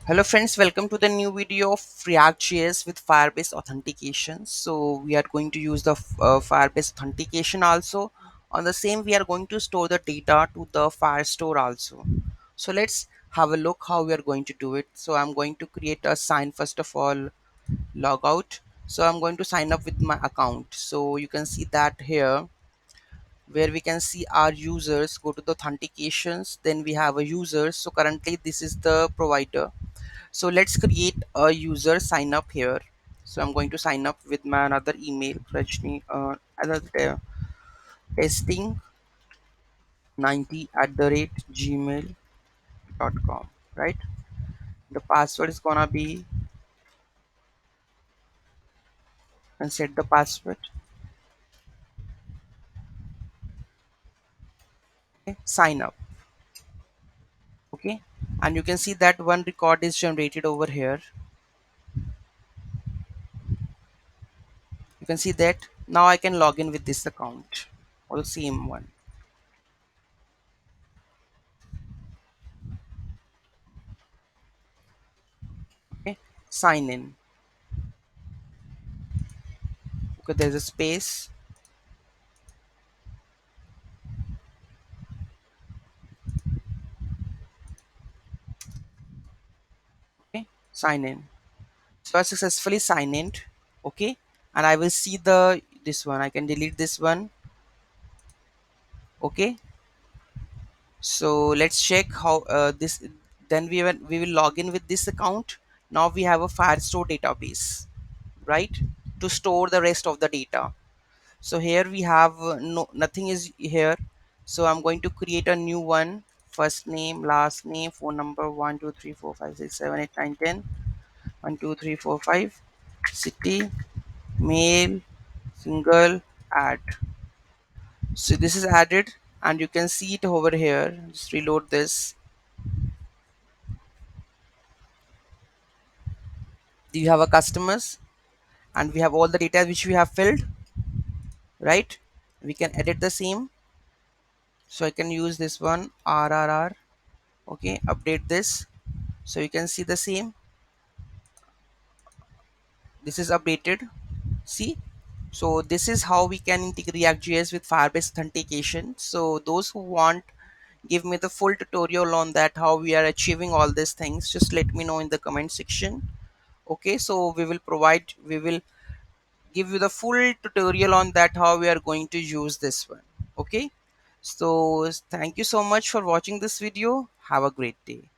Hello friends, welcome to the new video of React.js with Firebase Authentication. So we are going to use the Firebase Authentication also. On the same, we are going to store the data to the Firestore also. So let's have a look how we are going to do it. So I'm going to create a sign first of all, log out. So I'm going to sign up with my account. So you can see that here where we can see our users. Go to the authentications, then we have a user. So currently this is the provider, so let's create a user sign up here. So I'm going to sign up with my another email, Rajni, another testing 90 at the rate gmail.com, right? The password is gonna be, and set the password. Okay, sign up. Okay, and you can see that one record is generated over here. You can see that now I can log in with this account or the same one. Okay, sign in. Okay, there's a space. Okay, sign in. So I successfully sign in. Okay, and I will see the this one. I can delete this one. Okay, so let's check how this. Then we will log in with this account. Now we have a Firestore database, right, to store the rest of the data. So here we have no nothing is here. So I'm going to create a new one. First name, last name, phone number 1 2 3 4 5 6 7 8 9 10. 1 2 3 4 5. City, mail, single, add. So this is added, and you can see it over here. Just reload this. You have a customers, and we have all the data which we have filled, right? We can edit the same. So I can use this one RRR. Okay, update this. So you can see the same. This is updated. See, so this is how we can integrate React.js with Firebase authentication. So those who want, give me the full tutorial on that, how we are achieving all these things, just let me know in the comment section. Okay, so we will give you the full tutorial on that, how we are going to use this one. Okay, so thank you so much for watching this video. Have a great day.